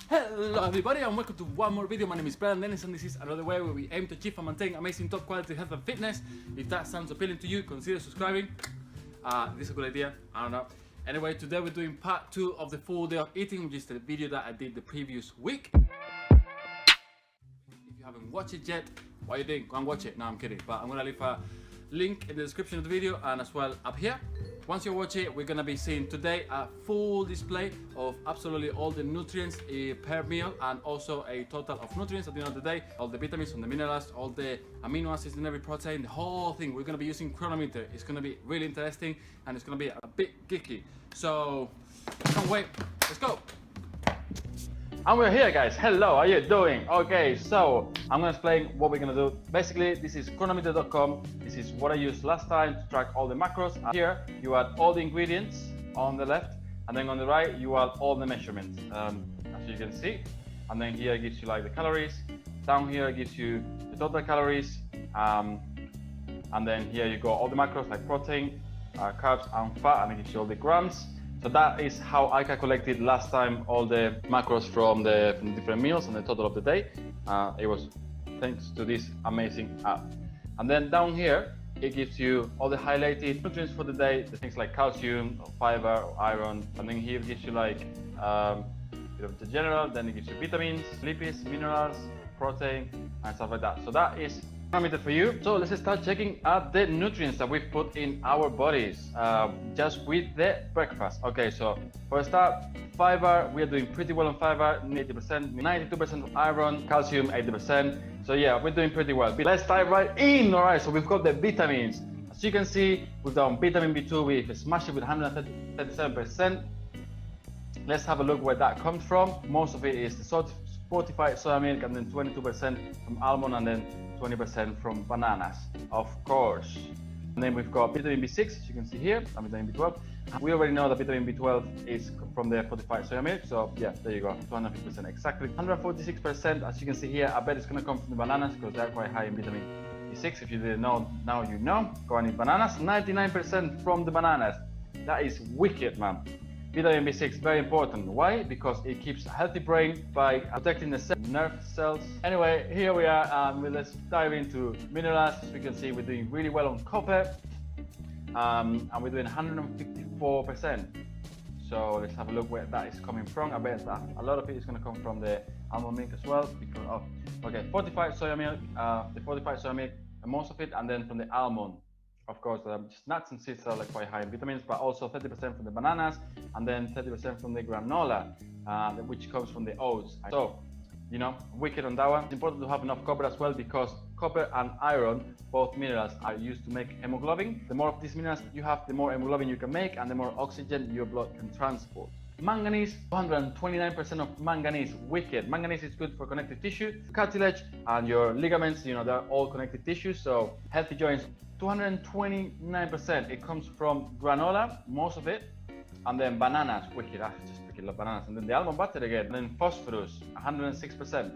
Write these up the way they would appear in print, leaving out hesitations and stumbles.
Hello everybody and welcome to one more video. My name is Brian Dennis and this is another way where we aim to achieve and maintain amazing top quality health and fitness. If that sounds appealing to you, consider subscribing. This is a good idea, I don't know. Anyway, today we're doing part 2 of the full day of eating, which is the video that I did the previous week. If you haven't watched it yet, what are you doing? Go and watch it. No, I'm kidding, but I'm gonna leave a link in the description of the video and as well up here. Once you watch it, we're gonna be seeing today a full display of absolutely all the nutrients per meal, and also a total of nutrients at the end of the day, all the vitamins, all the minerals, all the amino acids in every protein, the whole thing. We're gonna be using Cronometer. It's gonna be really interesting and it's gonna be a bit geeky. So can't wait. Let's go. And we're here, guys. Hello, how are you doing? Okay, so I'm gonna explain what we're gonna do. Basically, this is cronometer.com. This is what I used last time to track all the macros. And here you add all the ingredients on the left, and then on the right you add all the measurements, as you can see. And then here it gives you like the calories. Down here it gives you the total calories, and then here you go all the macros like protein, carbs, and fat, and it gives you all the grams. So that is how I calculated last time all the macros from the different meals and the total of the day. It was thanks to this amazing app. And then down here, it gives you all the highlighted nutrients for the day, the things like calcium, or fiber, or iron. And then here it gives you like bit of the general, then it gives you vitamins, lipids, minerals, protein, and stuff like that. So that is Cronometer for you. So let's start checking out the nutrients that we've put in our bodies just with the breakfast. Okay, so for a start, fiber, we are doing pretty well on fiber, 80%, 92% of iron, calcium 80%. So yeah, we're doing pretty well. Let's dive right in. All right, so we've got the vitamins. As you can see, we've done vitamin B2, we've smashed it with 137%. Let's have a look where that comes from. Most of it is the fortified soya milk, and then 22% from almond, and then 20% from bananas, of course. And then we've got vitamin B6, as you can see here, and vitamin B12. We already know that vitamin B12 is from the fortified soya milk, so yeah, there you go, 250% exactly. 146%, as you can see here, I bet it's gonna come from the bananas because they're quite high in vitamin B6. If you didn't know, now you know. Go and eat bananas. 99% from the bananas. That is wicked, man. Vitamin B6, very important. Why? Because it keeps a healthy brain by protecting the nerve cells. Anyway, here we are, let's dive into minerals. As we can see, we're doing really well on copper, and we're doing 154%. So let's have a look where that is coming from. I bet that a lot of it is going to come from the almond milk as well, because of, okay, fortified soya milk, the fortified soya milk, most of it, and then from the almond. Of course, just nuts and seeds are like quite high in vitamins, but also 30% from the bananas, and then 30% from the granola, which comes from the oats. So, you know, wicked on that one. It's important to have enough copper as well, because copper and iron, both minerals, are used to make hemoglobin. The more of these minerals you have, the more hemoglobin you can make, and the more oxygen your blood can transport. Manganese, 129% of manganese, wicked. Manganese is good for connective tissue, cartilage, and your ligaments, you know, they're all connective tissue, so healthy joints. 229%, it comes from granola, most of it, and then bananas, wicked, I just freaking love bananas, and then the almond butter again, and then phosphorus, 106%,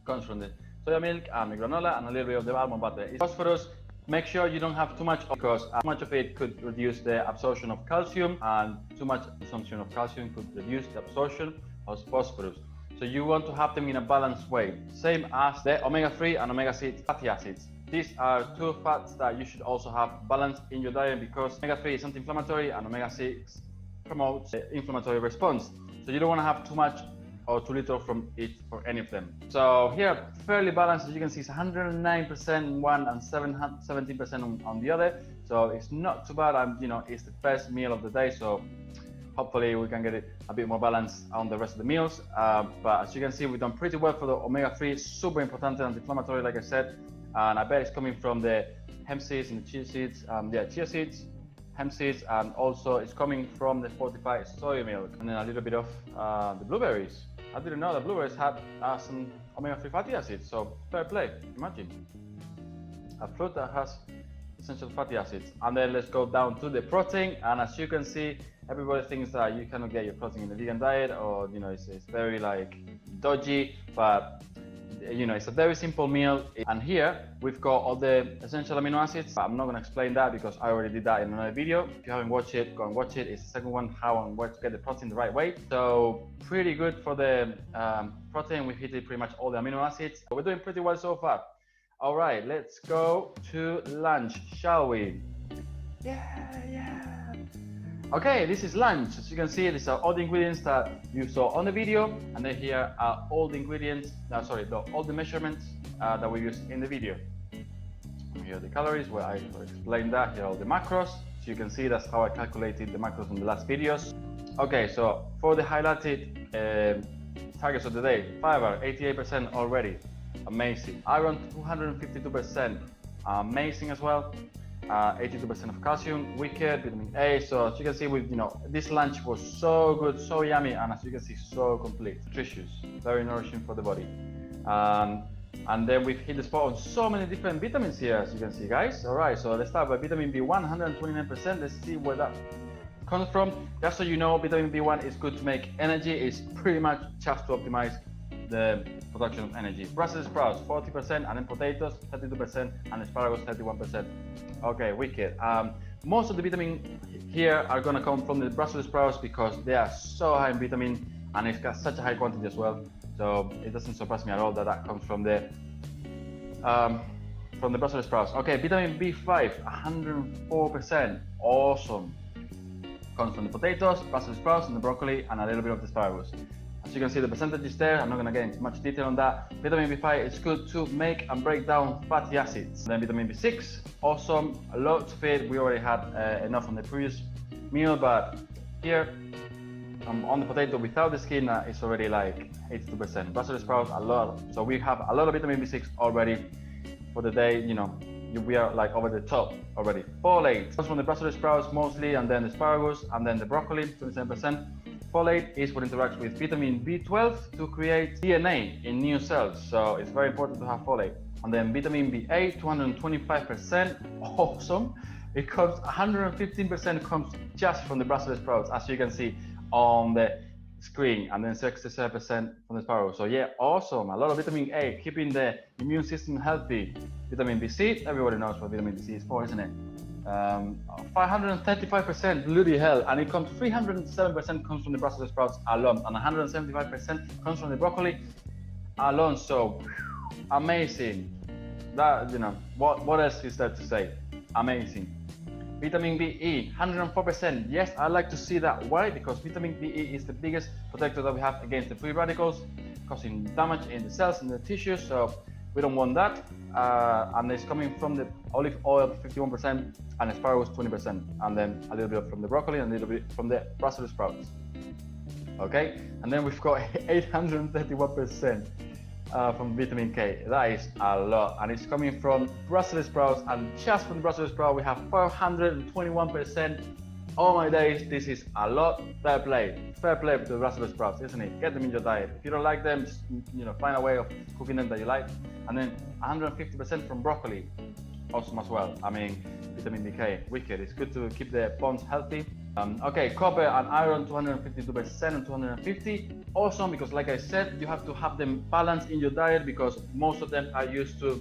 comes from the soya milk and the granola and a little bit of the almond butter. Phosphorus, make sure you don't have too much, because too much of it could reduce the absorption of calcium, and too much consumption of calcium could reduce the absorption of phosphorus. So you want to have them in a balanced way, same as the omega-3 and omega-6 fatty acids. These are two fats that you should also have balanced in your diet, because omega-3 is anti-inflammatory and omega-6 promotes the inflammatory response. So you don't want to have too much or too little from each or any of them. So here, fairly balanced, as you can see, it's 109% one and 17% on the other. So it's not too bad. You know, it's the first meal of the day, so hopefully we can get it a bit more balanced on the rest of the meals. But as you can see, we've done pretty well for the omega-3, super important anti-inflammatory, like I said. And I bet it's coming from the hemp seeds and the chia seeds, chia seeds, hemp seeds, and also it's coming from the fortified soy milk, and then a little bit of the blueberries. I didn't know that blueberries had some omega-3 fatty acids, so fair play, imagine. A fruit that has essential fatty acids. And then let's go down to the protein, and as you can see, everybody thinks that you cannot get your protein in the vegan diet, or you know, it's very like dodgy, but you know, it's a very simple meal. And here we've got all the essential amino acids. I'm not going to explain that because I already did that in another video. If you haven't watched it, go and watch it. It's the second one, how and where to get the protein the right way. So pretty good for the protein. We've hit pretty much all the amino acids. We're doing pretty well so far. All right, let's go to lunch, shall we? Yeah. Okay, this is lunch. As you can see, these are all the ingredients that you saw on the video, and then here are all the ingredients, all the measurements that we used in the video. And here are the calories, where I explained that. Here are all the macros. So you can see that's how I calculated the macros in the last videos. Okay, so for the highlighted targets of the day, fiber, 88% already. Amazing. Iron, 252%. Amazing as well. 82% of calcium, wicked, vitamin A. So as you can see, this lunch was so good, so yummy, and as you can see, so complete, nutritious, very nourishing for the body. And then we've hit the spot on so many different vitamins here, as you can see, guys. All right, so let's start by vitamin B1, 129%. Let's see where that comes from. Just so you know, vitamin B1 is good to make energy. It's pretty much just to optimize the production of energy. Brussels sprouts, 40%, and then potatoes, 32%, and asparagus, 31%. Okay, wicked. Most of the vitamin here are gonna come from the Brussels sprouts because they are so high in vitamin, and it's got such a high quantity as well. So it doesn't surprise me at all that that comes from the Brussels sprouts. Okay, vitamin B5, 104%. Awesome. Comes from the potatoes, Brussels sprouts, and the broccoli, and a little bit of the asparagus. As you can see, the percentages there. I'm not going to get into much detail on that. Vitamin B5 is good to make and break down fatty acids. Then vitamin B6, awesome, a lot of it. We already had enough on the previous meal, but here on the potato without the skin, it's already like 82%. Brussels sprouts, a lot. So we have a lot of vitamin B6 already for the day. We are like over the top already. Folate comes from the Brussels sprouts mostly, and then the asparagus, and then the broccoli, 27%. Folate is what interacts with vitamin B12 to create DNA in new cells, so it's very important to have folate. And then vitamin B8, 225%, awesome. It comes 115% comes just from the Brussels sprouts, as you can see on the screen, and then 67% from the asparagus. So yeah, awesome. A lot of vitamin A, keeping the immune system healthy. Vitamin BC, everybody knows what vitamin BC is for, isn't it? 535%, bloody hell, and it comes 307% comes from the Brussels sprouts alone, and 175% comes from the broccoli alone. So amazing. That what else is there to say? Amazing. Vitamin BE, 104%. Yes, I like to see that. Why? Because vitamin BE is the biggest protector that we have against the free radicals, causing damage in the cells and the tissues. So we don't want that. And it's coming from the olive oil, 51%, and asparagus, 20%, and then a little bit from the broccoli and a little bit from the Brussels sprouts. Okay, and then we've got 831% from vitamin K. That is a lot, and it's coming from Brussels sprouts, and just from the Brussels sprout we have 421%. Oh my days, this is a lot. Fair play with the Brussels sprouts, isn't it? Get them in your diet. If you don't like them, just, find a way of cooking them that you like. And then 150% from broccoli, awesome as well. I mean, vitamin DK, wicked. It's good to keep the bones healthy. Okay, copper and iron, 252% and 250. Awesome, because like I said, you have to have them balanced in your diet because most of them are used to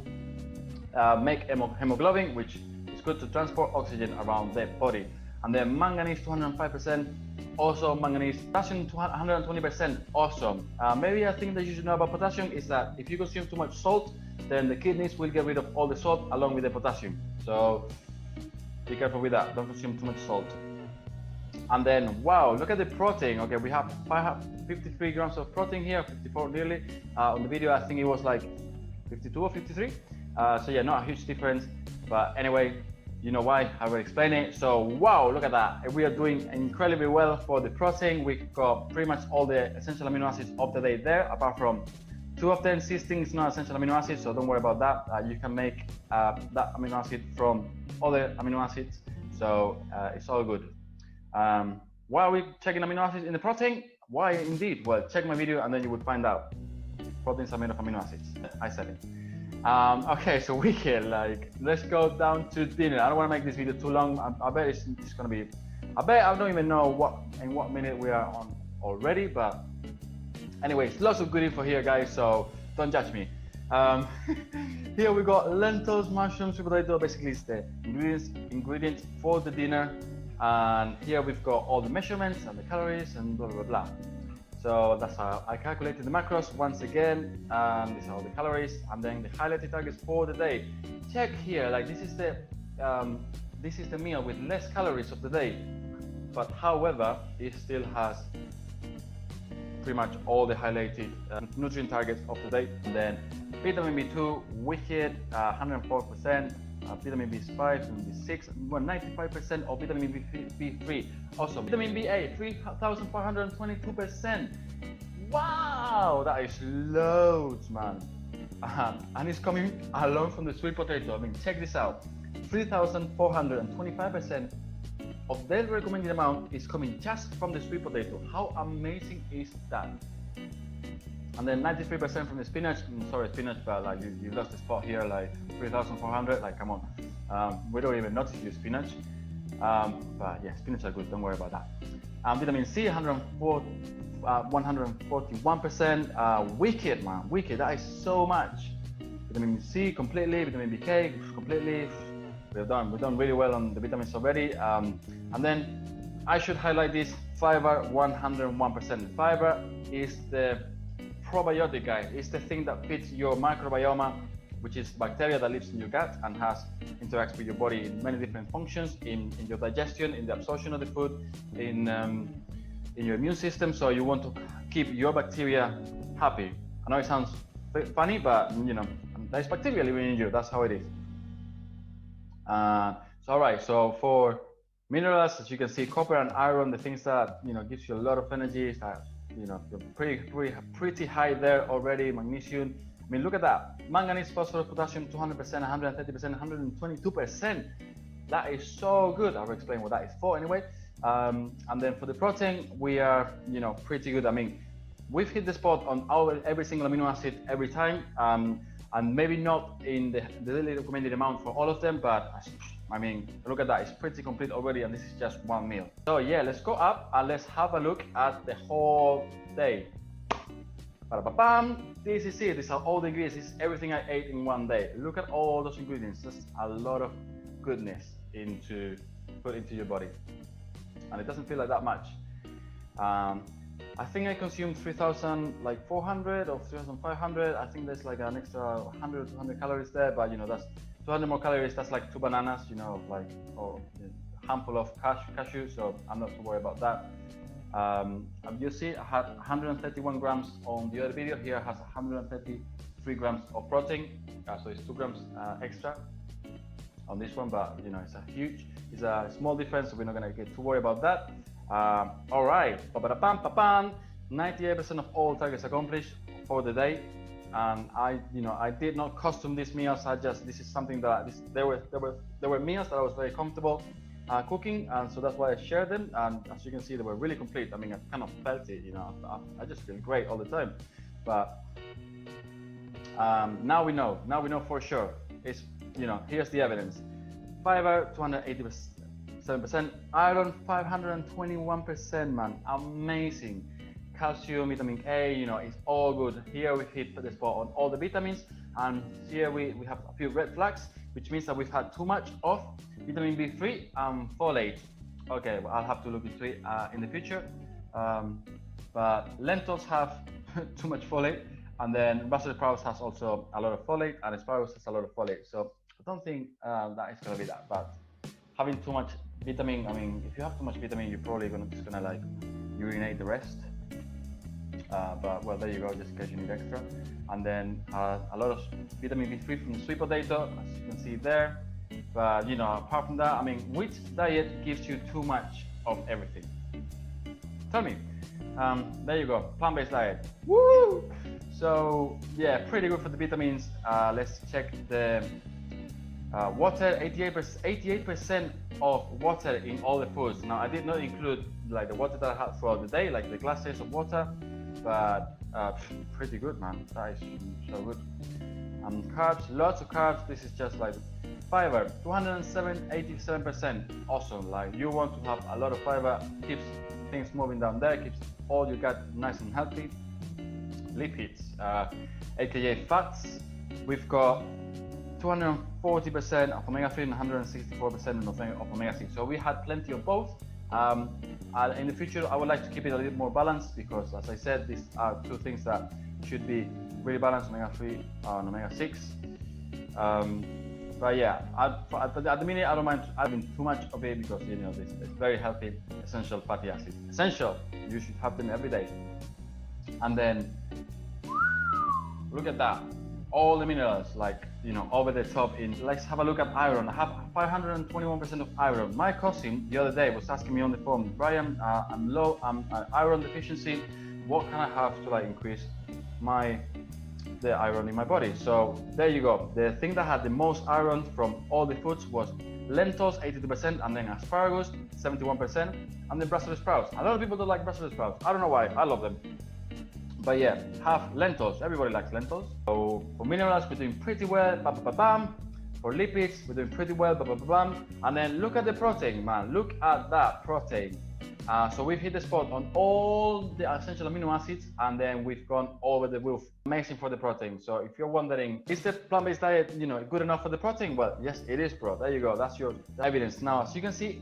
make hemoglobin, which is good to transport oxygen around the body. And then manganese, 205%. Also manganese. Potassium, 120%. Awesome. Maybe a thing that you should know about potassium is that if you consume too much salt, then the kidneys will get rid of all the salt along with the potassium. So be careful with that. Don't consume too much salt. And then, wow, look at the protein. Okay, we have 53 grams of protein here, 54 nearly. On the video, I think it was like 52 or 53. So yeah, not a huge difference. But anyway, you know why, I will explain it. So wow, look at that. We are doing incredibly well for the protein. We've got pretty much all the essential amino acids of the day there, apart from 2 of them. Cysteine is not essential amino acid, so don't worry about that. You can make that amino acid from other amino acids, so it's all good. Why are we checking amino acids in the protein? Why indeed? Well, check my video and then you would find out. Proteins are made of amino acids. I said it. Okay, so let's go down to dinner. I don't want to make this video too long. I bet it's gonna be, I don't even know what minute we are on already, but anyways, lots of good info here, guys, so don't judge me. Um, here we got lentils, mushrooms, sweet potato. Basically, it's the ingredients for the dinner. And here we've got all the measurements and the calories and blah blah blah. So that's how I calculated the macros once again, and these are all the calories, and then the highlighted targets for the day. Check here, like this is the meal with less calories of the day, but however, it still has pretty much all the highlighted nutrient targets of the day. And then vitamin B2, wicked, 104%. Vitamin B5, vitamin B6, 95% of vitamin B3. Also, vitamin B8, 3,422%. Wow, that is loads, man. And it's coming along from the sweet potato. I mean, check this out. 3,425% of the recommended amount is coming just from the sweet potato. How amazing is that? And then 93% from the spinach. Sorry, spinach, but like you lost the spot here, like 3,400. Like, come on, we don't even notice you spinach. But yeah, spinach are good. Don't worry about that. Vitamin C, 141%. Wicked, man, wicked. That is so much. Vitamin C completely. Vitamin BK completely. We've done really well on the vitamins already. And then I should highlight this fiber, 101%. Fiber is the probiotic, guys. It's the thing that fits your microbiome, which is bacteria that lives in your gut and interacts with your body in many different functions, in your digestion, in the absorption of the food, in your immune system. So you want to keep your bacteria happy. I know it sounds funny, but you know, there's bacteria living in you. That's how it is. So all right, so for minerals, as you can see, copper and iron, the things that, you know, gives you a lot of energy, that, you know, you're pretty high there already. Magnesium, I mean, look at that. Manganese, phosphorus, potassium, 200%, 130%, 122%. That is so good. I'll explain what that is for anyway. And then for the protein, we are, you know, pretty good. I mean, we've hit the spot on every single amino acid every time. And maybe not in the daily recommended amount for all of them, but I mean, look at that, it's pretty complete already, and this is just one meal. So yeah, let's go up and let's have a look at the whole day. Ba-da-ba-bam. This is it. These are all the ingredients. This is everything I ate in one day. Look at all those ingredients. That's a lot of goodness put into your body, and it doesn't feel like that much. I think I consumed 3,400 or 3,500. I think there's like an extra 100, 200 calories there, but you know, that's 200 more calories. That's like 2 bananas, you know, like, or a handful of cashews. So I'm not too worried about that. You see, I had 131 grams on the other video. Here has 133 grams of protein. So it's 2 grams extra on this one, but you know, it's a small difference, so we're not gonna get too worried about that. All right, 98% of all targets accomplished for the day. And I did not custom these meals. This is something that there were meals that I was very comfortable cooking, and so that's why I shared them. And as you can see, they were really complete. I mean, I kind of felt it, you know. I just feel great all the time. But now we know for sure. It's, you know, here's the evidence. Fiber, 287%, iron, 521%, man, amazing. Calcium, vitamin A, you know, it's all good. Here we hit the spot on all the vitamins, and here we have a few red flags, which means that we've had too much of vitamin B3 and folate. Okay, well, I'll have to look into it in the future. But lentils have too much folate, and then Brussels sprouts has also a lot of folate, and asparagus has a lot of folate. So I don't think that is gonna be that bad. Having too much vitamin, I mean, if you have too much vitamin, you're probably just gonna like urinate the rest. But well, there you go, just in case you need extra. And then a lot of vitamin B3 from the sweet potato, as you can see there. But you know, apart from that, I mean, which diet gives you too much of everything? Tell me. There you go, plant-based diet. Woo! So yeah, pretty good for the vitamins. Let's check the water. 88% of water in all the foods. Now, I did not include like the water that I had throughout the day, like the glasses of water, but pretty good, man. That is so good. Carbs, lots of carbs. This is just like fiber, 87%. Awesome. Like, you want to have a lot of fiber, keeps things moving down there, keeps all your gut nice and healthy. Lipids, aka fats, we've got 240% of omega-3 and 164% of omega-6. So we had plenty of both. In the future, I would like to keep it a little more balanced because, as I said, these are two things that should be really balanced: omega-3 and omega-6. But yeah, at the minute, I don't mind having too much of it because, you know, it's very healthy, essential fatty acids. Essential. You should have them every day. And then look at that. All the minerals, like, you know, over the top. Let's have a look at iron. I have 521% of iron. My cousin the other day was asking me on the phone, Brian, I'm low, I'm iron deficiency. What can I have to like increase the iron in my body? So there you go. The thing that had the most iron from all the foods was lentils, 82%, and then asparagus, 71%, and then Brussels sprouts. A lot of people don't like Brussels sprouts. I don't know why. I love them. But yeah, have lentils. Everybody likes lentils. So for minerals, we're doing pretty well. Bam, bam, bam. For lipids, we're doing pretty well. Bam, bam, bam. And then look at the protein, man. Look at that protein. So we've hit the spot on all the essential amino acids, and then we've gone over the roof. Amazing for the protein. So if you're wondering, is the plant-based diet, you know, good enough for the protein? Well, yes, it is, bro. There you go. That's your evidence. Now, as you can see,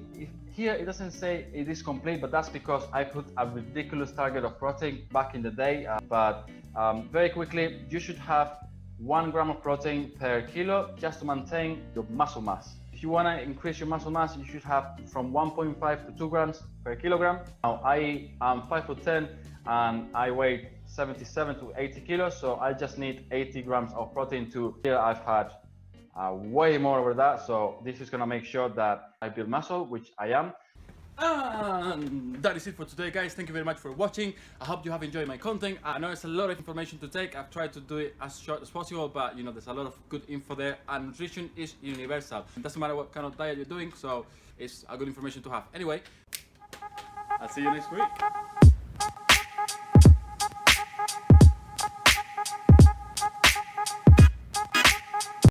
here it doesn't say it is complete, but that's because I put a ridiculous target of protein back in the day. But very quickly, you should have 1 gram of protein per kilo just to maintain your muscle mass. If you want to increase your muscle mass, you should have from 1.5 to 2 grams per kilogram. Now, I am 5'10" and I weigh 77 to 80 kilos, so I just need 80 grams of protein to. Here I've had way more over that, so this is gonna make sure that I build muscle, which I am. And that is it for today, guys. Thank you very much for watching. I hope you have enjoyed my content. I know it's a lot of information to take. I've tried to do it as short as possible, but you know, there's a lot of good info there, and nutrition is universal. It doesn't matter what kind of diet you're doing, so it's a good information to have. Anyway, I'll see you next week.